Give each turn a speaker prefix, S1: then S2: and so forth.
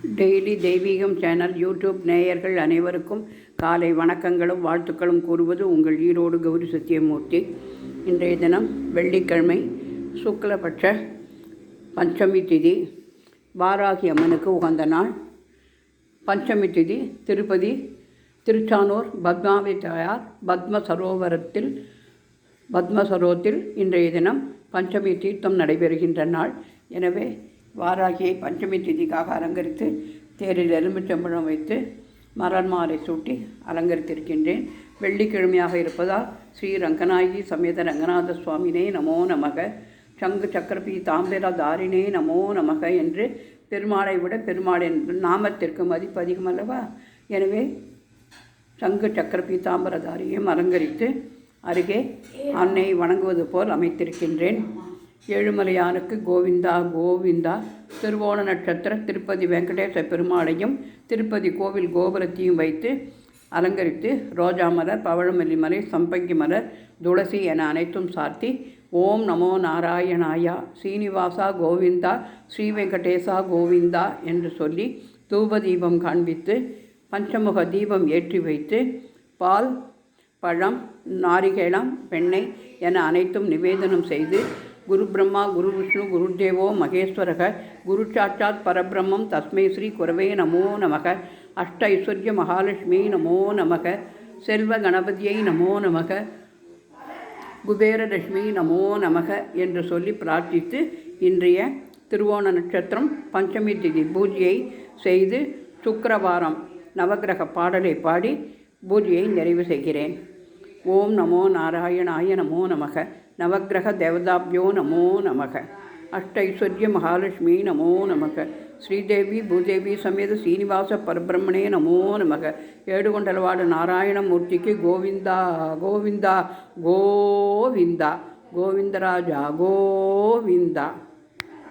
S1: Daily தெய்வீகம் channel YouTube நேயர்கள் அனைவருக்கும் காலை வணக்கங்களும் வாழ்த்துக்களும் கூறுவது உங்கள் ஈரோடு கௌரி சத்தியமூர்த்தி. இன்றைய தினம் வெள்ளிக்கிழமை, சுக்லபட்ச பஞ்சமி திதி, வாராகி அம்மனுக்கு உகந்த நாள். பஞ்சமி திதி திருப்பதி திருச்சானூர் பத்மாவதி தாயார் பத்மசரோத்தில் இன்றைய தினம் பஞ்சமி தீர்த்தம் நடைபெறுகின்ற நாள். எனவே வாராகியை பஞ்சமி திதிக்காக அலங்கரித்து தேரில் எலுமிச்சம்பழம் வைத்து மலர் மாலை சூட்டி அலங்கரித்திருக்கின்றேன். வெள்ளிக்கிழமையாக இருப்பதால் ஸ்ரீ ரங்கநாயகி சமேத ரங்கநாத சுவாமினே நமோ நமக, சங்கு சக்கரபி தாம்பிர தாரினே நமோ நமக என்று பெருமாளை விட பெருமாள் என்ற நாமத்திற்கு மதிப்பு அதிகம் அல்லவா? எனவே சங்கு சக்கரபி தாம்பரதாரியும் அலங்கரித்து அருகே அன்னை வணங்குவது போல் அமைத்திருக்கின்றேன். ஏழுமலையானுக்கு கோவிந்தா கோவிந்தா. திருவோண நட்சத்திர திருப்பதி வெங்கடேச பெருமாளையும் திருப்பதி கோவில் கோபுரத்தையும் வைத்து அலங்கரித்து ரோஜா மலர், பவழமல்லி மலை, சம்பங்கி மலர், துளசி என அனைத்தும் சாத்தி ஓம் நமோ நாராயணாயா, சீனிவாசா கோவிந்தா, ஸ்ரீ வெங்கடேசா கோவிந்தா என்று சொல்லி தூப தீபம் காண்பித்து பஞ்சமுக தீபம் ஏற்றி வைத்து பால், பழம், நாரிகேளம், வெண்ணெய் என அனைத்தும் நிவேதனம் செய்து குரு பிரம்மா குரு விஷ்ணு குரு தேவோ மகேஸ்வரக குரு சாட்சாத் பரபிரம்மம் தஸ்மை ஸ்ரீ குரவே நமோ நமக, அஷ்ட ஐஸ்வர்ய மகாலட்சுமி நமோ நமக, செல்வ கணபதியை நமோ நமக, குபேரலட்சுமி நமோ நமக என்று சொல்லி பிரார்த்தித்து இன்றைய திருவோண நட்சத்திரம் பஞ்சமி திதி பூஜையை செய்து சுக்கிரவாரம் நவகிரக பாடலை பாடி பூஜையை நிறைவு செய்கிறேன். ஓம் நமோ நாராயணாய நமோ நமக, நவகிரக தேவதாபியோ நமோ நமக, அஷ்ட ஐஸ்வர்ய மகாலட்சுமி நமோ நமக, ஸ்ரீதேவி பூதேவி சமேத சீனிவாச பரபிரம்மணே நமோ நமக, ஏடுகொண்டலவாடு நாராயணமூர்த்திக்கு கோவிந்தா கோவிந்தா கோவிந்தா, கோவிந்தராஜா கோவிந்தா.